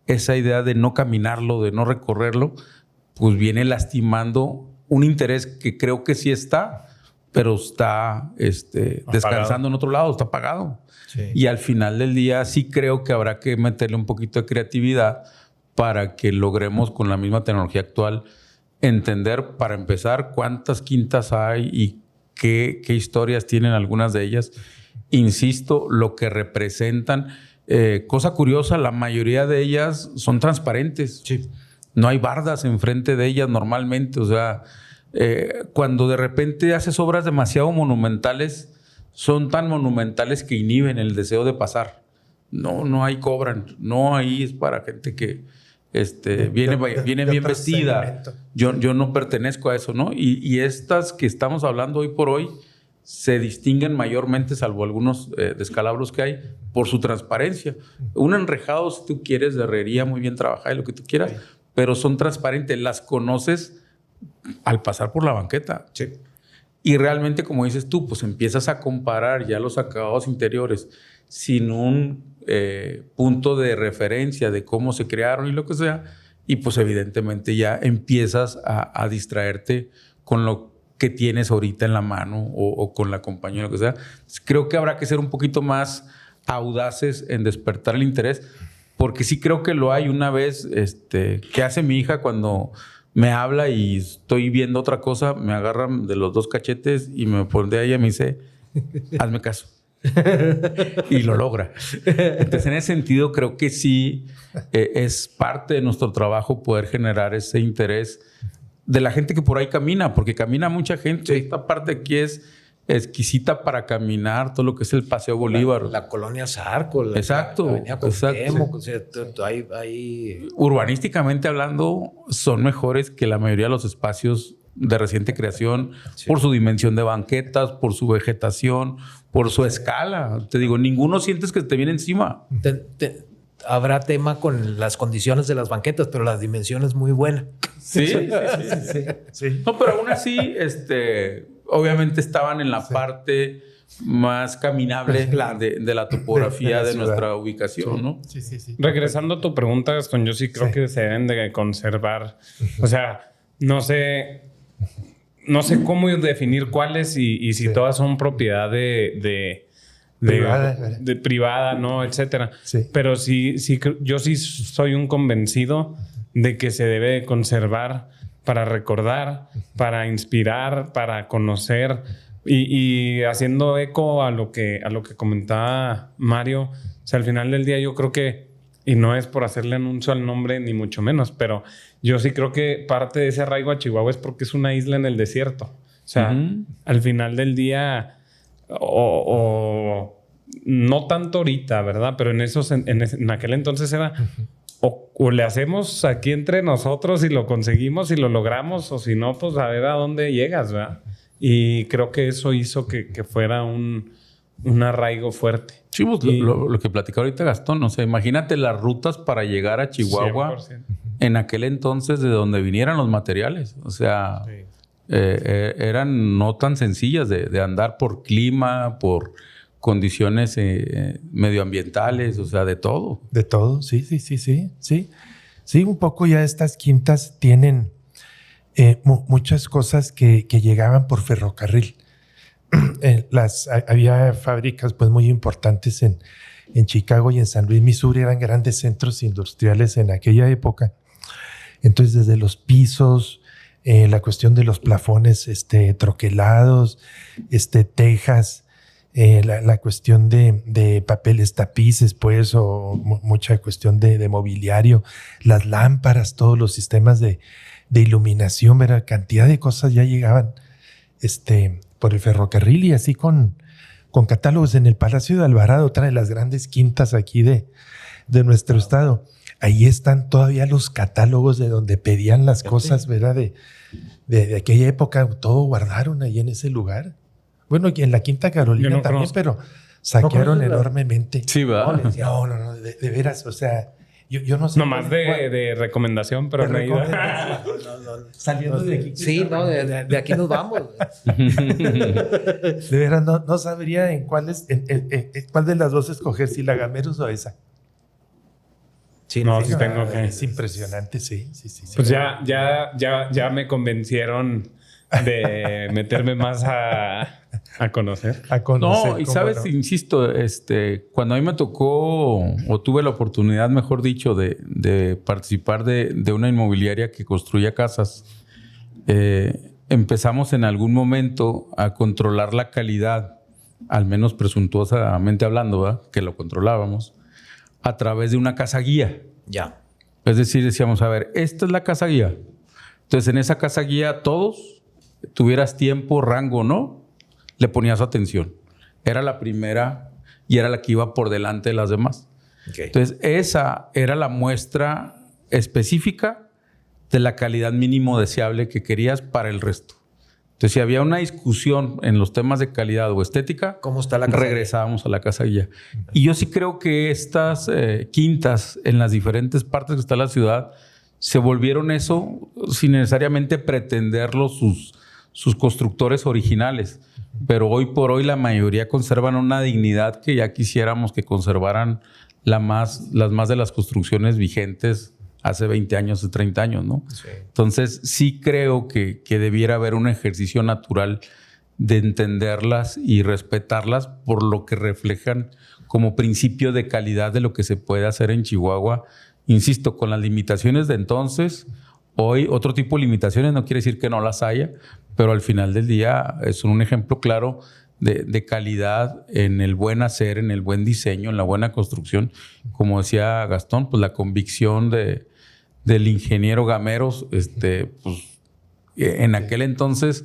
esa idea de no caminarlo, de no recorrerlo, pues viene lastimando un interés que creo que sí está, pero está descansando en otro lado, está apagado. Sí. Y al final del día sí creo que habrá que meterle un poquito de creatividad para que logremos con la misma tecnología actual entender, para empezar, cuántas quintas hay y qué historias tienen algunas de ellas. Insisto, lo que representan. Cosa curiosa, la mayoría de ellas son transparentes. Sí. No hay bardas enfrente de ellas normalmente. O sea, cuando de repente haces obras demasiado monumentales, son tan monumentales que inhiben el deseo de pasar. No ahí cobran. No ahí es para gente que viene bien vestida. Yo no pertenezco a eso, ¿no? Y estas que estamos hablando hoy por hoy se distinguen mayormente, salvo algunos descalabros que hay, por su transparencia. Un enrejado, si tú quieres, de herrería muy bien trabajada y lo que tú quieras, sí, pero son transparentes. Las conoces al pasar por la banqueta. Sí. Y realmente, como dices tú, pues empiezas a comparar ya los acabados interiores sin un punto de referencia de cómo se crearon y lo que sea, y pues evidentemente ya empiezas a distraerte con lo que tienes ahorita en la mano o con la compañía, lo que sea. Creo que habrá que ser un poquito más audaces en despertar el interés, porque sí creo que lo hay. Una vez, ¿qué hace mi hija cuando me habla y estoy viendo otra cosa? Me agarran de los 2 cachetes y me pone a ella y me dice, hazme caso. Y lo logra. Entonces, en ese sentido, creo que sí es parte de nuestro trabajo poder generar ese interés de la gente que por ahí camina, porque camina mucha gente. Sí. Esta parte aquí es exquisita para caminar, todo lo que es el Paseo Bolívar. La colonia Zarco. Exacto. La avenida Cuauhtémoc. O sea, urbanísticamente hablando, son mejores que la mayoría de los espacios de reciente creación, sí, por su dimensión de banquetas, por su vegetación, por su escala. Te digo, ninguno sientes que te viene encima. Habrá tema con las condiciones de las banquetas, pero la dimensión es muy buena. Sí. No, pero aún así, obviamente estaban en la parte más caminable de la topografía de nuestra ubicación, ¿no? Sí. Regresando a tu pregunta, Gastón, yo sí creo que se deben de conservar. O sea, no sé cómo definir cuáles y si todas son propiedad de privada, ¿no? Etcétera. Sí. Pero sí, yo sí soy un convencido de que se debe conservar para recordar, para inspirar, para conocer y haciendo eco a lo que comentaba Mario. O sea, al final del día yo creo que, y no es por hacerle anuncio al nombre ni mucho menos, pero yo sí creo que parte de ese arraigo a Chihuahua es porque es una isla en el desierto. O sea, al final del día, o no tanto ahorita, ¿verdad? Pero en aquel entonces era o le hacemos aquí entre nosotros y lo conseguimos y lo logramos, o si no, pues a ver a dónde llegas, ¿verdad? Y creo que eso hizo que fuera un arraigo fuerte. Sí, pues lo que platicaba ahorita Gastón, o sea, imagínate las rutas para llegar a Chihuahua 100%. En aquel entonces de donde vinieran los materiales. O sea, sí, eran no tan sencillas de andar por clima, por condiciones medioambientales, o sea, de todo. De todo, sí. Sí, un poco ya estas quintas tienen muchas cosas que llegaban por ferrocarril. Había fábricas pues muy importantes en Chicago y en San Luis, Missouri, eran grandes centros industriales en aquella época. Entonces, desde los pisos, la cuestión de los plafones troquelados, tejas, la cuestión de papeles tapices, pues, o mucha cuestión de mobiliario, las lámparas, todos los sistemas de iluminación, ¿verdad? Cantidad de cosas ya llegaban por el ferrocarril y así con catálogos en el Palacio de Alvarado, otra de las grandes quintas aquí de nuestro estado. Ahí están todavía los catálogos de donde pedían las cosas, ¿verdad? De aquella época, todo guardaron ahí en ese lugar. Bueno, y en la Quinta Carolina también, conozco. Pero saquearon enormemente. Sí, va. No, de veras, o sea, yo no sé. Nomás de recomendación, pero no he ido. Saliendo de aquí. Sí, de aquí nos vamos. De veras, no sabría en cuál de las dos escoger, si la Gameros o esa. Sí, no, sí tengo que. Es impresionante, sí. Pues ya me convencieron de meterme más a conocer. No, y sabes, no. Insisto, cuando a mí me tocó, o tuve la oportunidad, mejor dicho, de participar de una inmobiliaria que construía casas, empezamos en algún momento a controlar la calidad, al menos presuntuosamente hablando, ¿verdad? Que lo controlábamos, a través de una casa guía. Ya. Es decir, decíamos, a ver, esta es la casa guía. Entonces, en esa casa guía, todos, tuvieras tiempo, rango o no, le ponías atención. Era la primera y era la que iba por delante de las demás. Okay. Entonces, esa era la muestra específica de la calidad mínimo deseable que querías para el resto. Entonces, si había una discusión en los temas de calidad o estética, ¿cómo está la casa regresábamos a la casa guía. Y yo sí creo que estas quintas en las diferentes partes que está la ciudad se volvieron eso sin necesariamente pretenderlo sus constructores originales. Pero hoy por hoy la mayoría conservan una dignidad que ya quisiéramos que conservaran las más de las construcciones vigentes hace 20 años, hace 30 años, ¿no? Sí. Entonces, sí creo que debiera haber un ejercicio natural de entenderlas y respetarlas por lo que reflejan como principio de calidad de lo que se puede hacer en Chihuahua. Insisto, con las limitaciones de entonces, hoy otro tipo de limitaciones no quiere decir que no las haya, pero al final del día es un ejemplo claro de calidad en el buen hacer, en el buen diseño, en la buena construcción. Como decía Gastón, pues la convicción del ingeniero Gameros, pues en aquel entonces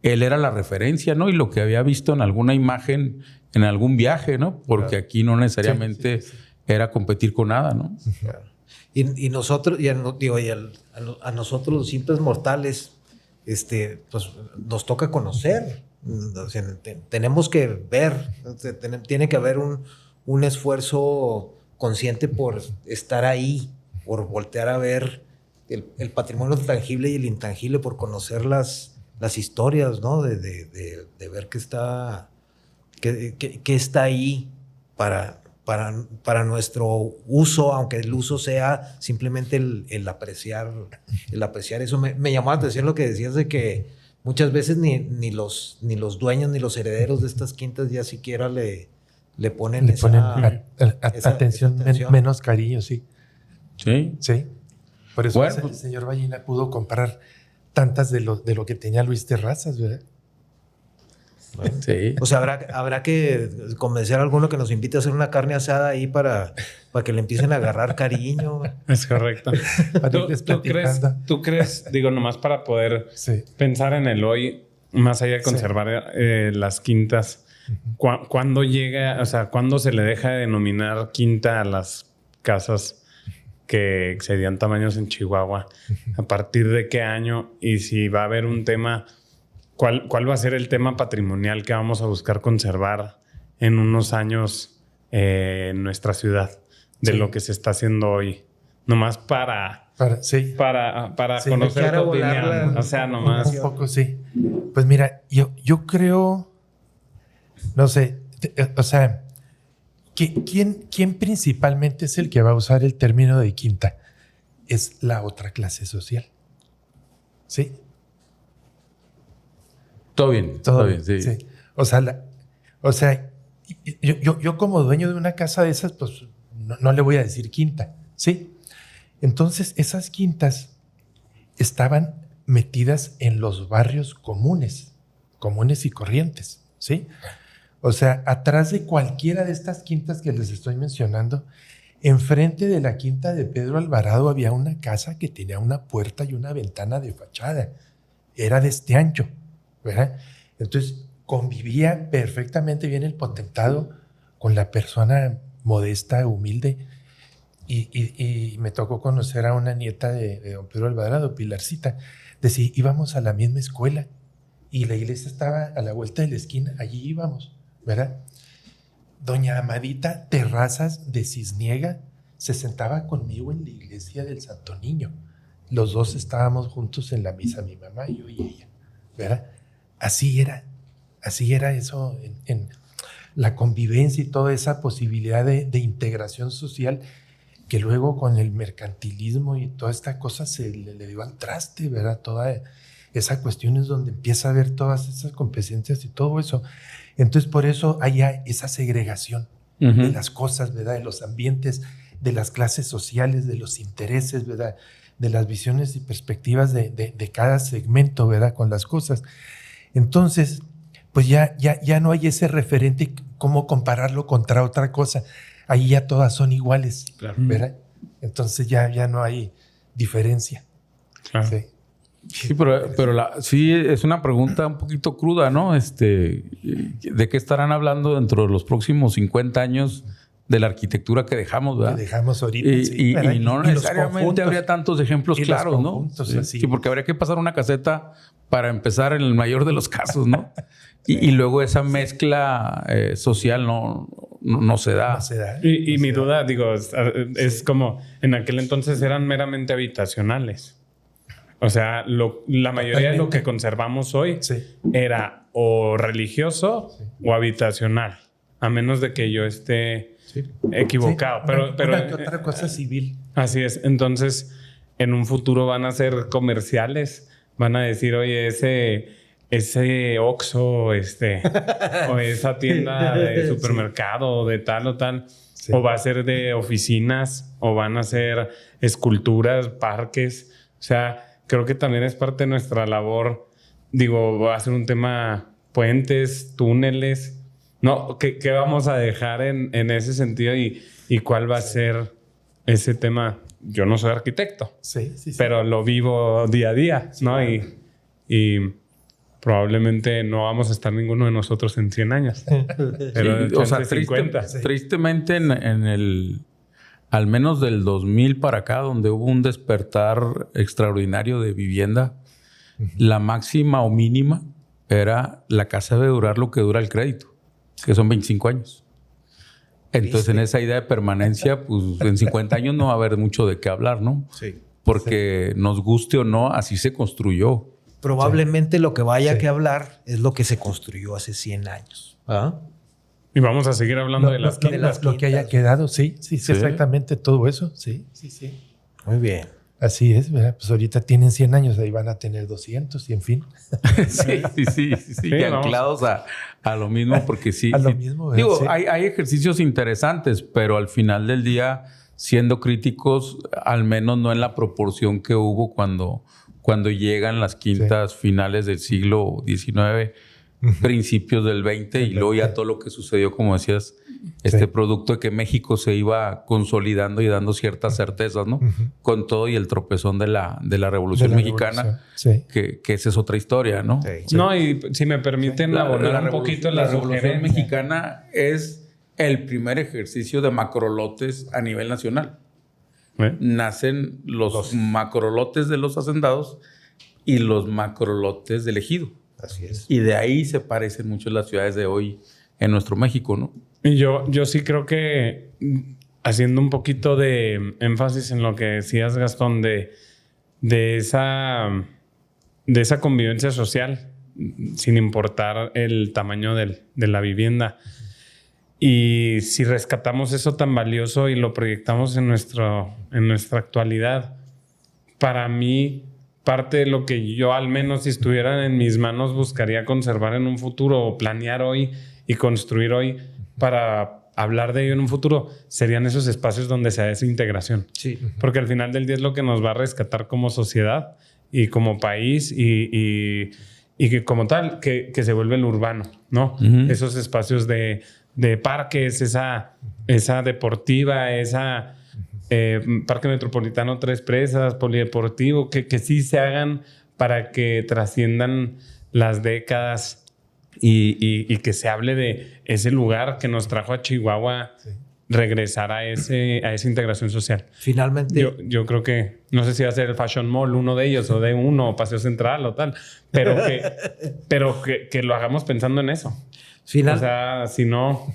él era la referencia, ¿no? Y lo que había visto en alguna imagen, en algún viaje, ¿no? Porque aquí no necesariamente era competir con nada, ¿no? Claro. Y nosotros, a nosotros los simples mortales, pues nos toca conocer. O sea, tenemos que ver, tiene que haber un esfuerzo consciente por estar ahí, por voltear a ver el patrimonio tangible y el intangible, por conocer las historias, ¿no? De ver qué está ahí para nuestro uso, aunque el uso sea simplemente el apreciar eso. Me llamó la atención lo que decías de que muchas veces ni los dueños ni los herederos de estas quintas ya siquiera le ponen atención, menos cariño, sí. Sí. Sí. Por eso el señor Ballina pudo comprar tantas de lo que tenía Luis Terrazas, ¿verdad? Bueno, sí. O sea, habrá que convencer a alguno que nos invite a hacer una carne asada ahí para que le empiecen a agarrar cariño. Es correcto. ¿Tú crees, digo, nomás para poder pensar en el hoy, más allá de conservar las quintas, ¿cuándo llega, o sea, cuándo se le deja de denominar quinta a las casas que excedían tamaños en Chihuahua? ¿A partir de qué año? Y si va a haber un tema, ¿cuál va a ser el tema patrimonial que vamos a buscar conservar en unos años en nuestra ciudad de lo que se está haciendo hoy? Nomás para conocer tu opinión. O sea, nomás. Un poco, sí. Pues mira, yo creo, no sé, o sea, ¿quién principalmente es el que va a usar el término de quinta? Es la otra clase social. ¿Sí? Todo bien, sí. O sea, Yo como dueño de una casa de esas, pues no le voy a decir quinta, ¿sí? Entonces, esas quintas estaban metidas en los barrios comunes y corrientes, ¿sí? O sea, atrás de cualquiera de estas quintas que les estoy mencionando, enfrente de la quinta de Pedro Alvarado había una casa que tenía una puerta y una ventana de fachada. Era de este ancho, ¿verdad? Entonces, convivía perfectamente bien el potentado con la persona modesta, humilde. Y me tocó conocer a una nieta de don Pedro Alvarado, Pilarcita. Decía, íbamos a la misma escuela y la iglesia estaba a la vuelta de la esquina. Allí íbamos, ¿verdad? Doña Amadita Terrazas de Cisniega se sentaba conmigo en la iglesia del Santo Niño. Los dos estábamos juntos en la misa, mi mamá, yo y ella, ¿verdad? Así era eso en la convivencia y toda esa posibilidad de integración social que luego con el mercantilismo y toda esta cosa se le dio al traste, ¿verdad? Toda esa cuestión es donde empieza a ver todas esas competencias y todo eso. Entonces, por eso hay esa segregación de las cosas, ¿verdad? De los ambientes, de las clases sociales, de los intereses, ¿verdad? De las visiones y perspectivas de cada segmento, ¿verdad? Con las cosas. Entonces, pues ya no hay ese referente, cómo compararlo contra otra cosa. Ahí ya todas son iguales, claro, ¿verdad? Entonces ya no hay diferencia. Claro. Sí. Sí, pero sí es una pregunta un poquito cruda, ¿no? ¿De qué estarán hablando dentro de los próximos 50 años de la arquitectura que dejamos, ¿verdad? Que dejamos ahorita, y no necesariamente habría tantos ejemplos claros, ¿no? Sí, porque habría que pasar una caseta para empezar en el mayor de los casos, ¿no? Y luego esa mezcla social no se da. No se da. Y mi duda, digo, es como en aquel entonces eran meramente habitacionales. O sea, la mayoría de lo que conservamos hoy era o religioso o habitacional, a menos de que yo esté equivocado. Pero otra cosa civil. Así es. Entonces, en un futuro van a ser comerciales. Van a decir, oye, ese Oxxo, o esa tienda de supermercado, de tal o tal, o va a ser de oficinas, o van a ser esculturas, parques. O sea, creo que también es parte de nuestra labor. Digo, va a ser un tema puentes, túneles. No, ¿qué vamos a dejar en ese sentido y cuál va a ser ese tema? Yo no soy arquitecto, pero lo vivo día a día, ¿no? Y probablemente no vamos a estar ninguno de nosotros en 100 años. Pero o sea, tristemente al menos del 2000 para acá, donde hubo un despertar extraordinario de vivienda, la máxima o mínima era la casa debe durar lo que dura el crédito, que son 25 años. Entonces, en esa idea de permanencia, pues en 50 años no va a haber mucho de qué hablar, ¿no? Sí. Porque nos guste o no, así se construyó. Probablemente lo que vaya que hablar es lo que se construyó hace 100 años. ¿Ah? Y vamos a seguir hablando de las quintas. Lo que haya quedado, sí, exactamente todo eso. Sí. Muy bien. Así es, ¿verdad? Pues ahorita tienen 100 años, ahí van a tener 200 y en fin. Sí. Y anclados a lo mismo, porque sí. A lo mismo, ¿verdad? Digo, hay ejercicios interesantes, pero al final del día, siendo críticos, al menos no en la proporción que hubo cuando llegan las quintas finales del siglo XIX, principios del XX, y luego ya todo lo que sucedió, como decías, producto de que México se iba consolidando y dando ciertas certezas, ¿no? Con todo y el tropezón de la Revolución Mexicana, que esa es otra historia, ¿no? Sí. No, y si me permiten abonar un poquito la Revolución Mexicana es el primer ejercicio de macrolotes a nivel nacional. Nacen los macrolotes de los hacendados y los macrolotes del ejido. Así es. Y de ahí se parecen mucho las ciudades de hoy en nuestro México, ¿no? Y yo sí creo que, haciendo un poquito de énfasis en lo que decías, Gastón, de esa convivencia social, sin importar el tamaño de la vivienda. Y si rescatamos eso tan valioso y lo proyectamos en nuestra actualidad, para mí, parte de lo que yo, al menos si estuvieran en mis manos, buscaría conservar en un futuro o planear hoy y construir hoy, para hablar de ello en un futuro, serían esos espacios donde se da esa integración. Sí. Porque al final del día es lo que nos va a rescatar como sociedad y como país y que como tal, que se vuelve el urbano, ¿no? Esos espacios de parques, esa deportiva, esa Parque Metropolitano Tres Presas, polideportivo, que sí se hagan para que trasciendan las décadas y que se hable de ese lugar que nos trajo a Chihuahua, regresar a esa integración social. Finalmente. Yo creo que, no sé si va a ser el Fashion Mall uno de ellos, o de uno, o Paseo Central o tal, pero que lo hagamos pensando en eso. O sea, si no,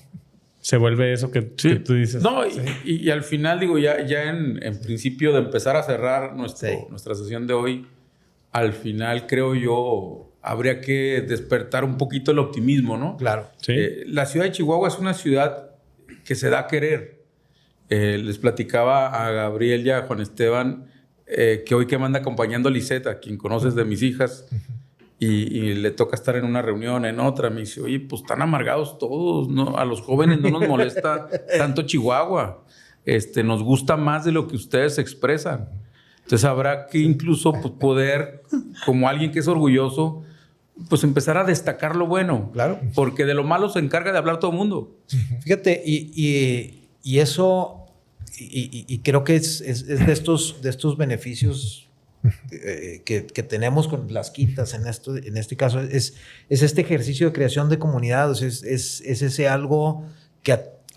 se vuelve eso que tú dices. No, y al final, digo, ya en principio de empezar a cerrar nuestra sesión de hoy, al final creo yo habría que despertar un poquito el optimismo, ¿no? Claro. Sí. La ciudad de Chihuahua es una ciudad que se da a querer. Les platicaba a Gabriel y a Juan Esteban que hoy que me anda acompañando Lisette, a quien conoces de mis hijas, y le toca estar en una reunión, en otra. Me dice, oye, pues están amargados todos, ¿no? A los jóvenes no nos molesta tanto Chihuahua. Nos gusta más de lo que ustedes expresan. Entonces habrá que incluso pues, poder, como alguien que es orgulloso, pues empezar a destacar lo bueno. Claro. Porque de lo malo se encarga de hablar todo el mundo. Fíjate, y eso, y creo que es de estos beneficios que tenemos con las quintas en este caso, es este ejercicio de creación de comunidad. O sea, es ese algo que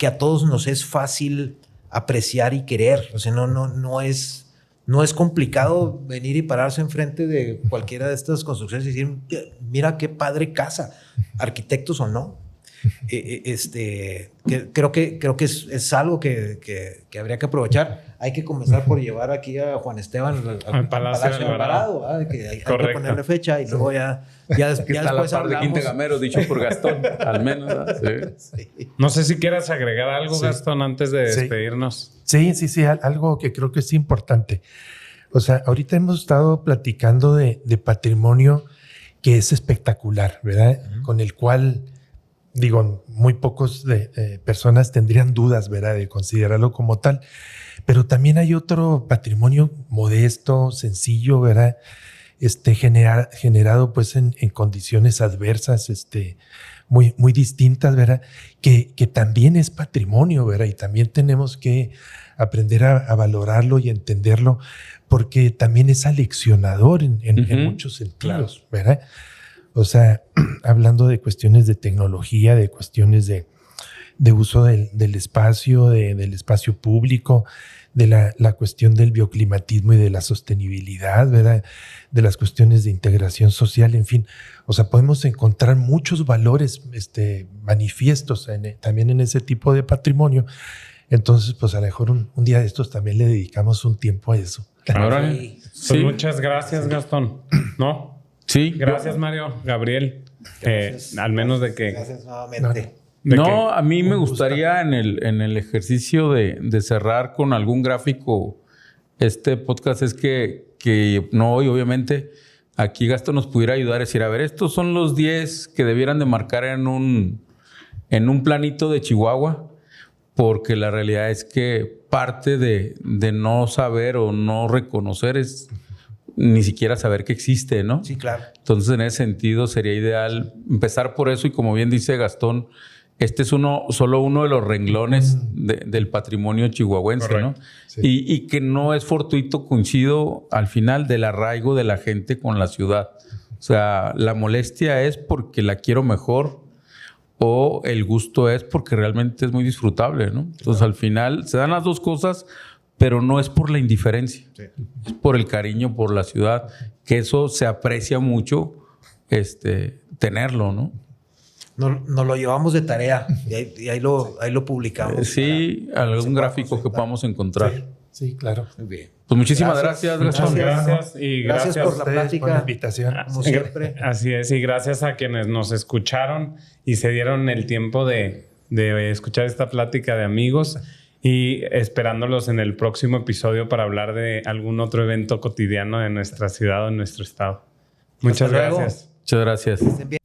a todos nos es fácil apreciar y querer. O sea, no es complicado venir y pararse enfrente de cualquiera de estas construcciones y decir, mira qué padre casa, arquitectos o no. Creo que es algo que habría que aprovechar. Hay que comenzar por llevar aquí a JuanEsteban al Palacio de Alvarado, que hay que ponerle fecha y luego ya Aquí está la par de Quinte Gamero, dicho por Gastón, al menos. Sí. No sé si quieras agregar algo, Gastón, antes de despedirnos. Sí, algo que creo que es importante. O sea, ahorita hemos estado platicando de patrimonio que es espectacular, ¿verdad? Con el cual, digo, muy pocos personas tendrían dudas, ¿verdad?, de considerarlo como tal. Pero también hay otro patrimonio modesto, sencillo, ¿verdad?, generado pues en condiciones adversas, muy, muy distintas, ¿verdad?, que también es patrimonio, ¿verdad? Y también tenemos que aprender a valorarlo y entenderlo, porque también es aleccionador en muchos sentidos, ¿verdad? O sea, hablando de cuestiones de tecnología, de cuestiones de uso del espacio, del espacio público, de la cuestión del bioclimatismo y de la sostenibilidad, ¿verdad? De las cuestiones de integración social, en fin. O sea, podemos encontrar muchos valores manifiestos también en ese tipo de patrimonio. Entonces, pues a lo mejor un día de estos también le dedicamos un tiempo a eso. Ahora, pues muchas gracias, Gastón. ¿No? Sí. Gracias, Mario, Gabriel. Al menos de que... Gracias nuevamente. No, a mí me gustaría en el ejercicio de cerrar con algún gráfico este podcast, es que no hoy, obviamente, aquí Gastón nos pudiera ayudar a decir, a ver, estos son los 10 que debieran de marcar en un planito de Chihuahua, porque la realidad es que parte de no saber o no reconocer es ni siquiera saber que existe, ¿no? Sí, claro. Entonces, en ese sentido, sería ideal empezar por eso y, como bien dice Gastón, este es solo uno de los renglones del patrimonio chihuahuense, correcto, ¿no? Sí. Y que no es fortuito, coincido al final, del arraigo de la gente con la ciudad. O sea, la molestia es porque la quiero mejor o el gusto es porque realmente es muy disfrutable, ¿no? Entonces, al final, se dan las dos cosas, pero no es por la indiferencia. Sí. Es por el cariño por la ciudad, que eso se aprecia mucho tenerlo, ¿no? Nos lo llevamos de tarea y ahí lo publicamos. Sí, algún gráfico que podamos encontrar. Sí, claro. Muy bien. Pues muchísimas gracias. Gracias. Y gracias por la plática. Por la invitación. Como siempre. Así es. Y gracias a quienes nos escucharon y se dieron el tiempo de escuchar esta plática de amigos. Y esperándolos en el próximo episodio para hablar de algún otro evento cotidiano de nuestra ciudad o en nuestro estado. Muchas gracias. Muchas gracias. Estén bien.